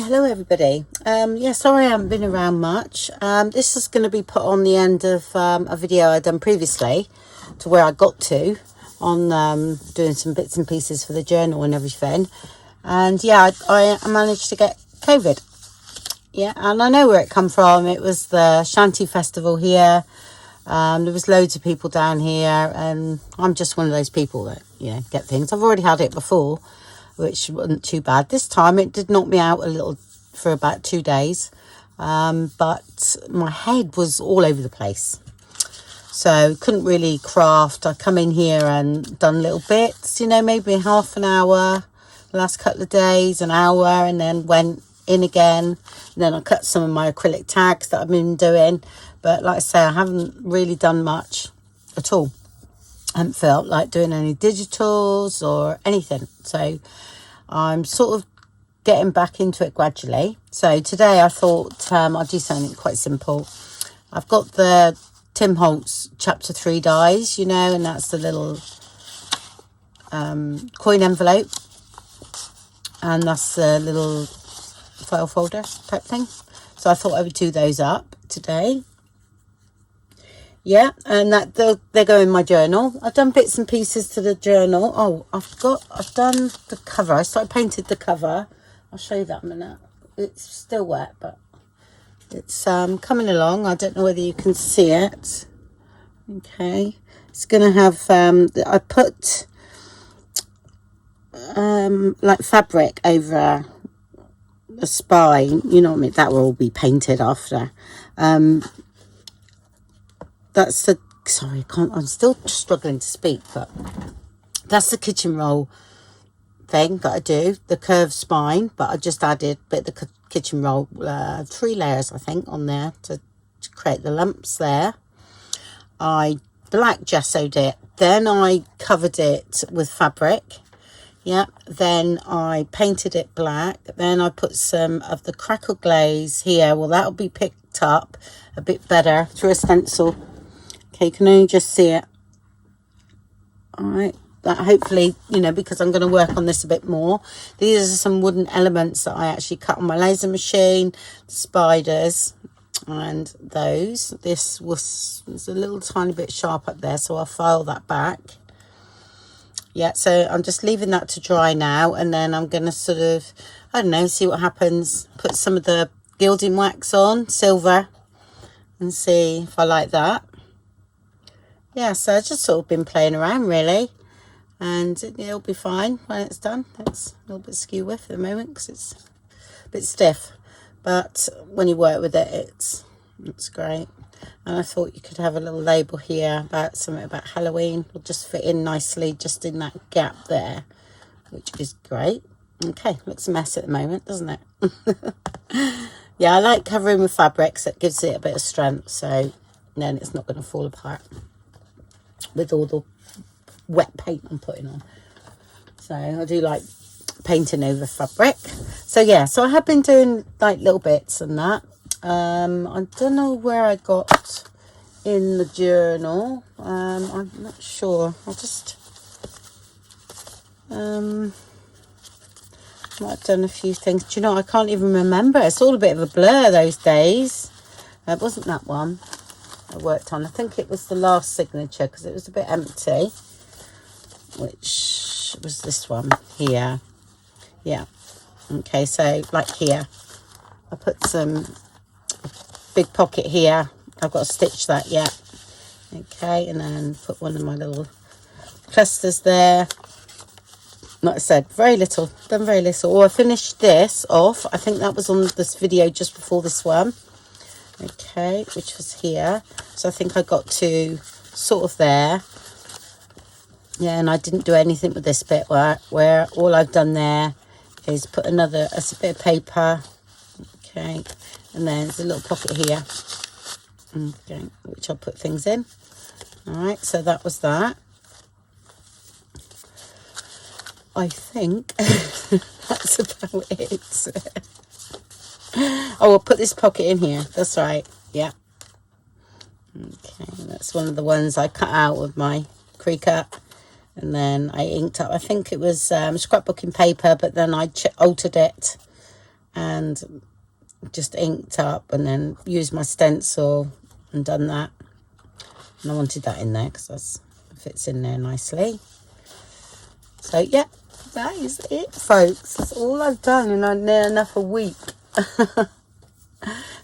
Hello everybody. Yeah, sorry I haven't been around much. This is going to be put on the end of a video I'd done previously to where I got to on doing some bits and pieces for the journal and everything. And yeah, I managed to get COVID. Yeah, and I know where it come from. It was the Shanty Festival here. There was loads of people down here, and I'm just one of those people that, you know, get things. I've already had it before, which wasn't too bad. This time it did knock me out a little for about 2 days, but my head was all over the place, so couldn't really craft. I come in here and done little bits, you know, maybe half an hour the last couple of days, an hour, and then went in again. And then I cut some of my acrylic tags that I've been doing, but like I say, I haven't really done much at all. I haven't felt like doing any digitals or anything, so I'm sort of getting back into it gradually. So today I thought I'll do something quite simple. I've got the Tim Holtz chapter 3 dies, you know, and that's the little coin envelope, and that's the little file folder type thing. So I thought I would do those up today. Yeah, and that they go in my journal. I've done bits and pieces to the journal. Oh, I've done the cover. I started painted the cover. I'll show you that in a minute. It's still wet, but it's coming along. I don't know whether you can see it. Okay, it's gonna have I put like fabric over the spine. You know what I mean? That will all be painted after. That's the, sorry, I'm still struggling to speak, but that's the kitchen roll thing that I do, the curved spine, but I just added a bit of the kitchen roll, 3 layers, I think, on there to create the lumps there. I black gessoed it, then I covered it with fabric. Yeah, then I painted it black, then I put some of the crackle glaze here. Well, that'll be picked up a bit better through a stencil. Okay, you can only just see it. All right, that hopefully, you know, because I'm going to work on this a bit more. These are some wooden elements that I actually cut on my laser machine, spiders, and those. This was a little tiny bit sharp up there, so I'll file that back. Yeah, so I'm just leaving that to dry now, and then I'm going to sort of, I don't know, see what happens. Put some of the gilding wax on, silver, and see if I like that. Yeah, so I've just sort of been playing around really, and it'll be fine when it's done. It's a little bit skew with at the moment because it's a bit stiff, but when you work with it, it's great. And I thought you could have a little label here about something about Halloween. It'll just fit in nicely just in that gap there, which is great. Okay, looks a mess at the moment, doesn't it? Yeah, I like covering with fabrics. That gives it a bit of strength, so then it's not going to fall apart with all the wet paint I'm putting on. So I do like painting over fabric. So yeah, so I have been doing like little bits and that. I don't know where I got in the journal. I'm not sure. I'll just might have done a few things. Do you know, I can't even remember. It's all a bit of a blur those days. It wasn't that one I worked on. I think it was the last signature because it was a bit empty, which was this one here. Yeah, okay, so like here I put some big pocket here. I've got to stitch that yet. Okay, and then put one of my little clusters there. Like I said, very little, done very little. Oh, I finished this off. I think that was on this video just before this one. Okay, which was here. So I think I got to sort of there. Yeah, and I didn't do anything with this bit where all I've done there is put a bit of paper. Okay, and then there's a little pocket here. Okay, which I'll put things in. All right, so that was that. I think that's about it. Oh, I'll put this pocket in here. That's right. Yeah. Okay, that's one of the ones I cut out with my pre-cut, and then I inked up. I think it was scrapbooking paper, but then I altered it and just inked up and then used my stencil and done that. And I wanted that in there because it fits in there nicely. So yeah, that is it, folks. That's all I've done in near enough a week.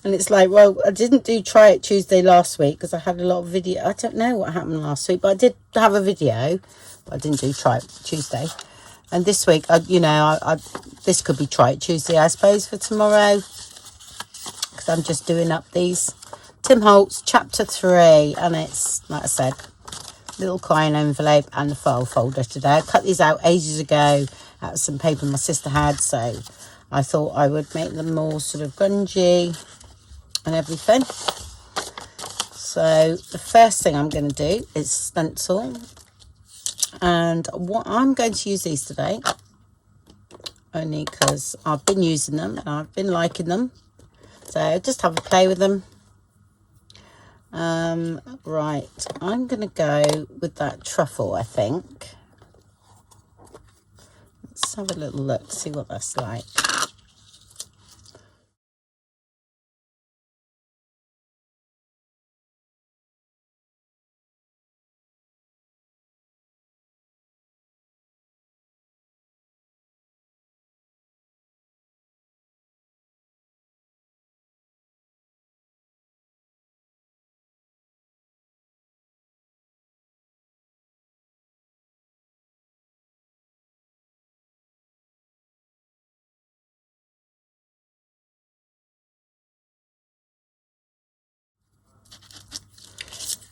And it's like, well, I didn't do Try It Tuesday last week because I had a lot of video. I don't know what happened last week, but I did have a video, but I didn't do Try It Tuesday. And this week, this could be Try It Tuesday, I suppose, for tomorrow, because I'm just doing up these Tim Holtz chapter 3, and it's, like I said, little coin envelope and the file folder today. I cut these out ages ago out of some paper my sister had, so I thought I would make them more sort of grungy and everything. So the first thing I'm going to do is stencil, and what I'm going to use these today only because I've been using them and I've been liking them, so just have a play with them. Right, I'm going to go with that truffle, I think. Let's have a little look, see what that's like.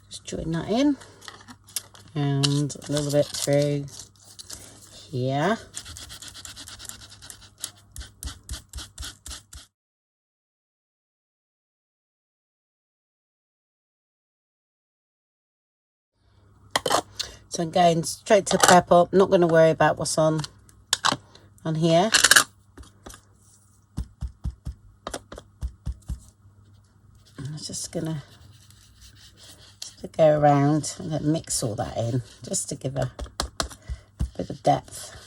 Just join that in and a little bit through here. So I'm going straight to purple. I'm not going to worry about what's on here. I'm just going to go around and then mix all that in, just to give a bit of depth.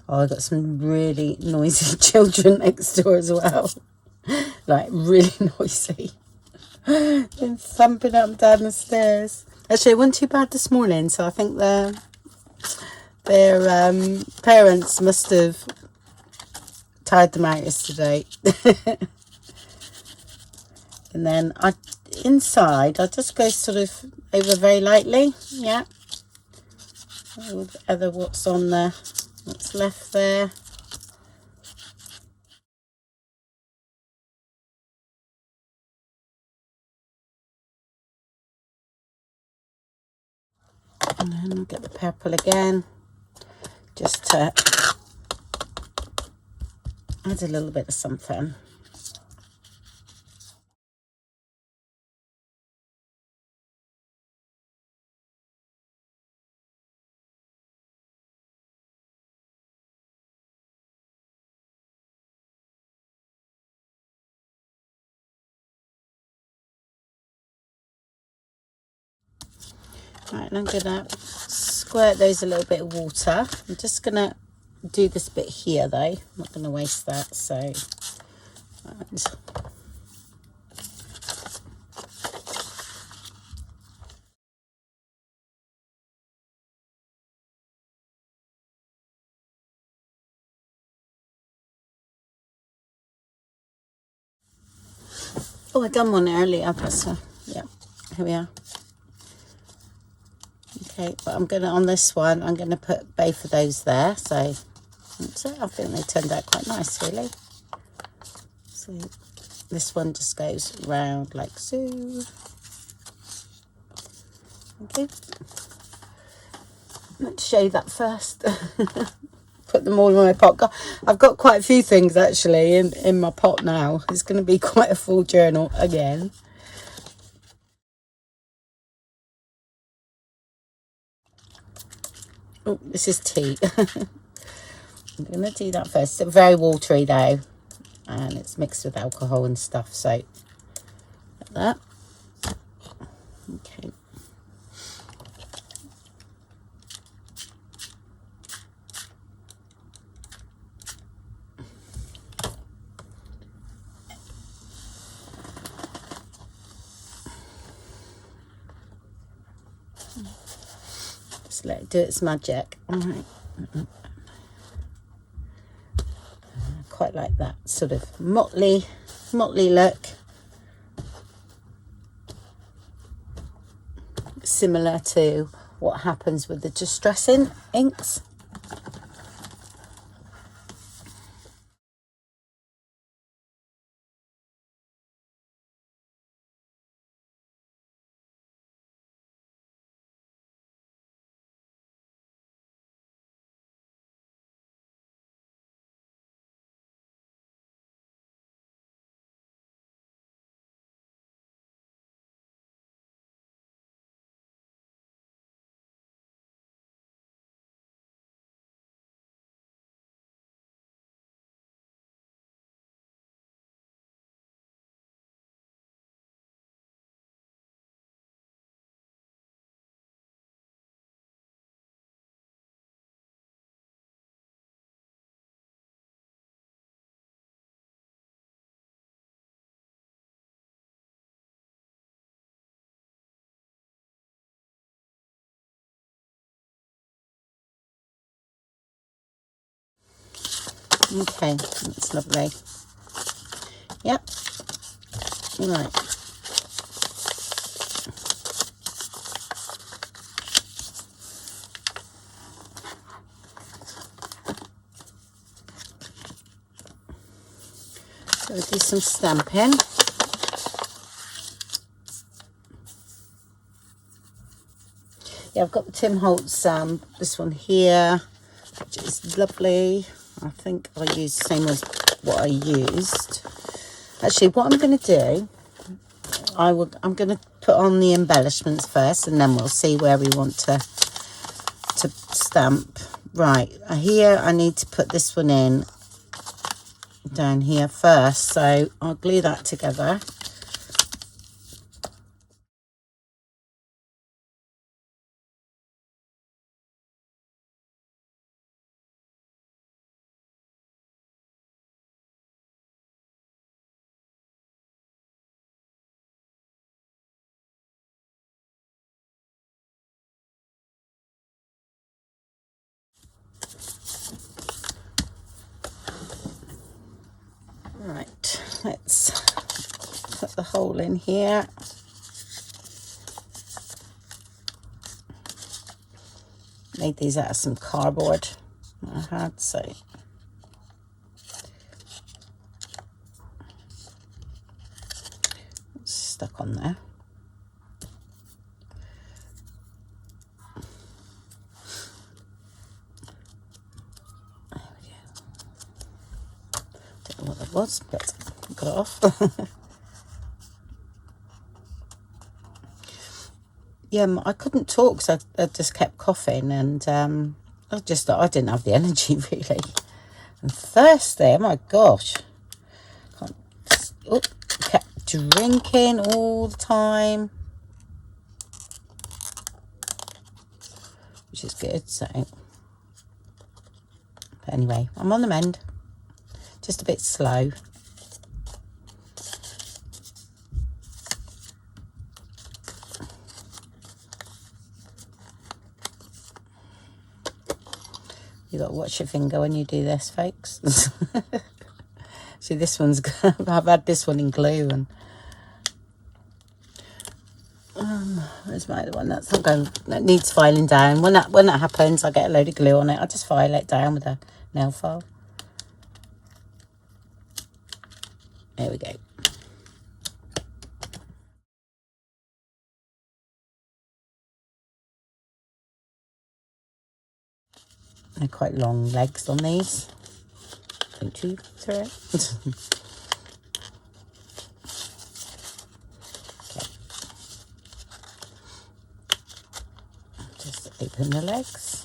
Oh, I've got some really noisy children next door as well. Like, really noisy. And thumping up and down the stairs. Actually, it wasn't too bad this morning, so I think their parents must have tired them out yesterday. And then inside, I just go sort of over very lightly. Yeah. Other what's on there. What's left there. And then I'll get the purple again, just to add a little bit of something. Right, and I'm going to squirt those a little bit of water. I'm just going to do this bit here though. I'm not going to waste that. So, right. Oh, I done one earlier. Yeah, here we are. Okay, but I'm gonna, on this one, I'm gonna put both of those there. So that's it. I think they turned out quite nice, really. So this one just goes round like so. Okay. Let's show you that first. Put them all in my pot. I've got quite a few things actually in my pot now. It's going to be quite a full journal again. Oh, this is tea. I'm going to do that first. It's very watery though, and it's mixed with alcohol and stuff. So like that. Okay. Just let it do its magic. All right. Quite like that sort of motley look, similar to what happens with the distressing inks. Okay, that's lovely. Yep. Right. So we'll do some stamping. Yeah, I've got the Tim Holtz, this one here, which is lovely. I think I used the same as what I used. Actually, what I'm going to do, I'm going to put on the embellishments first, and then we'll see where we want to stamp. Right, here I need to put this one in down here first, so I'll glue that together. Right, let's put the hole in here. Made these out of some cardboard I had, so it's stuck on there. There we go. Don't know what that was, but I got it off. Yeah, I couldn't talk because I just kept coughing, and I just thought I didn't have the energy really. And thirsty, oh my gosh. Kept drinking all the time, which is good. So, but anyway, I'm on the mend. Just a bit slow. You got to watch your finger when you do this, folks. See, this one's I've had this one in glue, and Where's my other one? That's not going. That needs filing down. When that happens, I get a load of glue on it. I just file it down with a nail file. There we go. They're quite long legs on these. 2, 3. Okay. Just open the legs.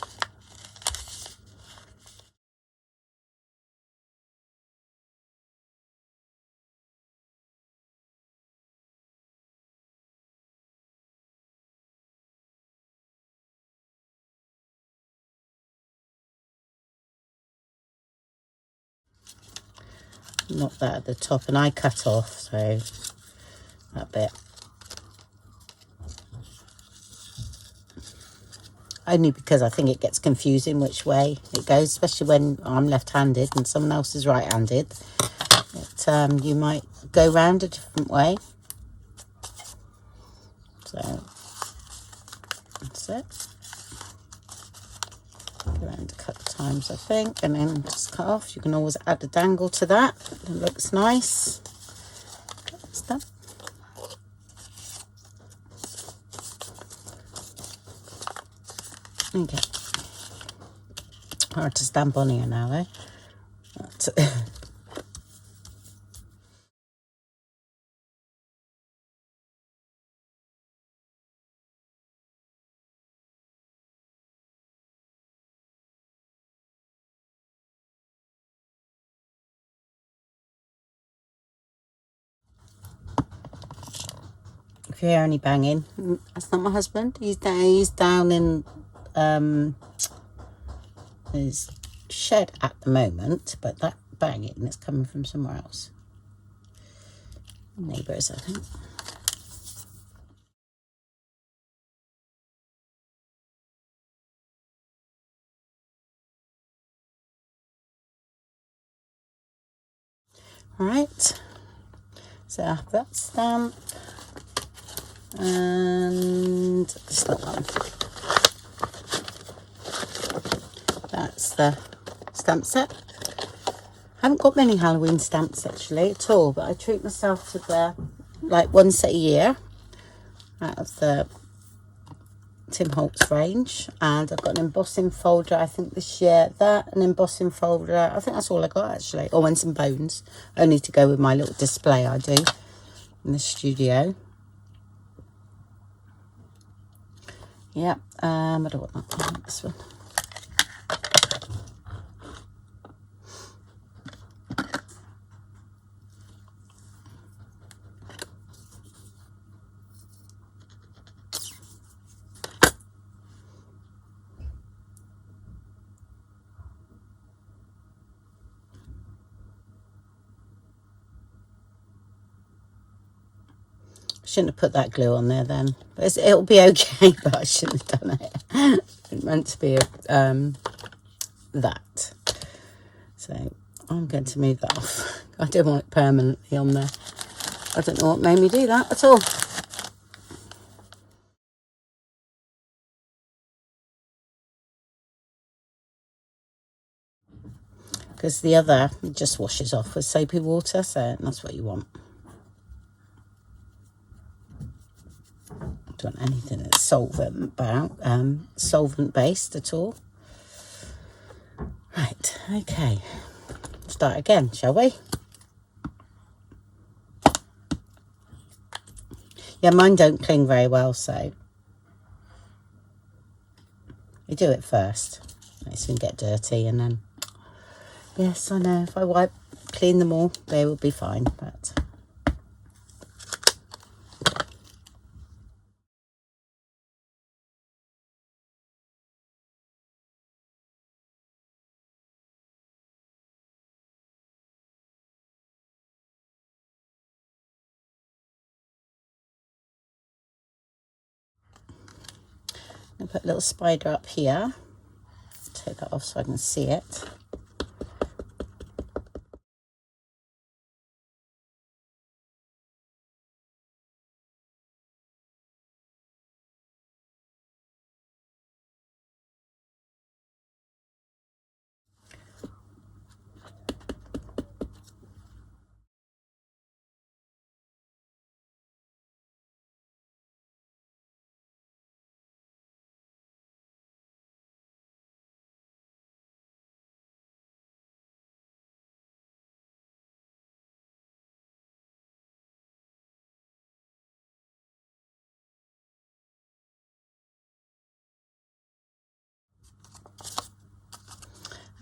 Not that at the top, and I cut off, so that bit. Only because I think it gets confusing which way it goes, especially when I'm left-handed and someone else is right-handed. You might go round a different way. So that's it. Go around a couple of times, I think, and then just cut off. You can always add a dangle to that. It looks nice. That's done. Okay. Hard to stamp on here now, eh? If you hear any banging, that's not my husband. He's down in his shed at the moment, but that banging is coming from somewhere else. Neighbours, I think. All right, so I have that stamp and this little one. That's the stamp set. I haven't got many Halloween stamps actually at all, but I treat myself to the like one set a year out of the Tim Holtz range, and I've got an embossing folder I think this year, an embossing folder, I think that's all I got actually. Oh, and some bones, only to go with my little display I do in the studio. Yeah, I don't want that one, I want this one. Shouldn't have put that glue on there then, but it'll be okay. But I shouldn't have done it. It meant to be that. So I'm going to move that off. I don't want it permanently on there. I don't know what made me do that at all. Because the other just washes off with soapy water, so that's what you want. Don't want anything that's solvent based at all. Right, okay. Start again, shall we? Yeah, mine don't cling very well, so you do it first. They soon get dirty, and then yes, I know, if I clean them all, they will be fine, but I'll put a little spider up here. Take that off so I can see it.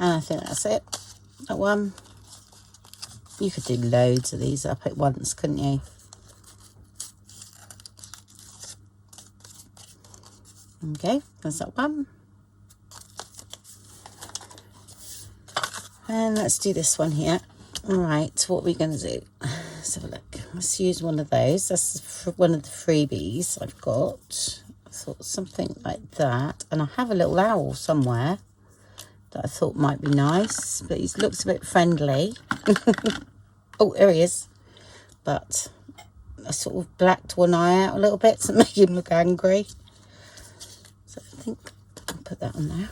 And I think that's it. That one. You could do loads of these up at once, couldn't you? Okay, there's that one. And let's do this one here. All right, what are we going to do? Let's have a look. Let's use one of those. That's one of the freebies I've got. I thought something like that. And I have a little owl somewhere that I thought might be nice, but he looks a bit friendly. Oh, there he is. But I sort of blacked one eye out a little bit to make him look angry. So I think I'll put that on there.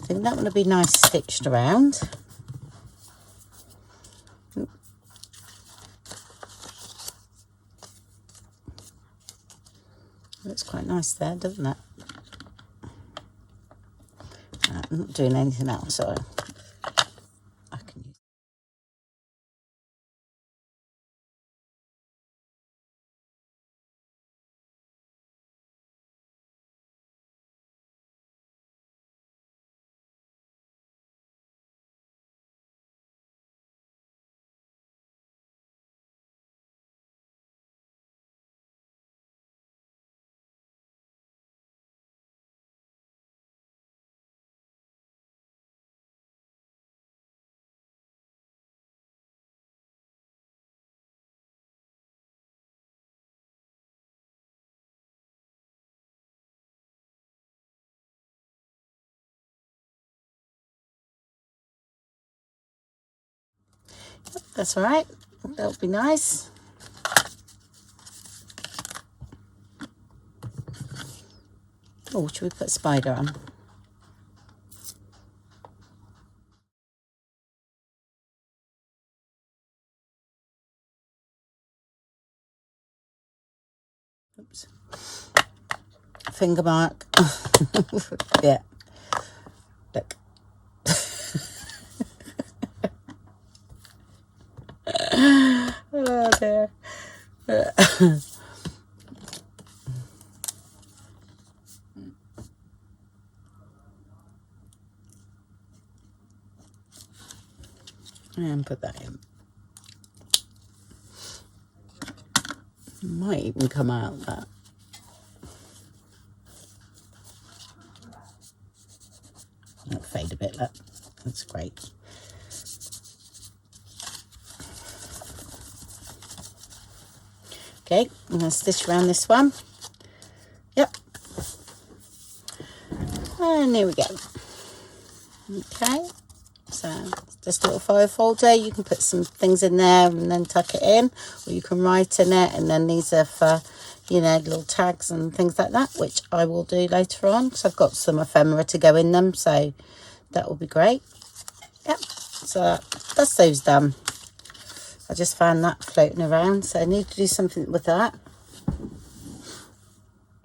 I think that one would be nice stitched around. Looks quite nice there, doesn't it? I'm not doing anything else, so I can use. That's all right. That'll be nice. Oh, should we put a spider on? Oops. Finger mark. Yeah. Look. Oh dear. And put that in. Might even come out that. It'll fade a bit, look. That's great. Okay, I'm going to stitch around this one. Yep. And there we go. Okay, so just a little photo folder. You can put some things in there and then tuck it in, or you can write in it, and then these are for, you know, little tags and things like that, which I will do later on because I've got some ephemera to go in them, so that will be great. Yep, so that's those done. I just found that floating around, so I need to do something with that.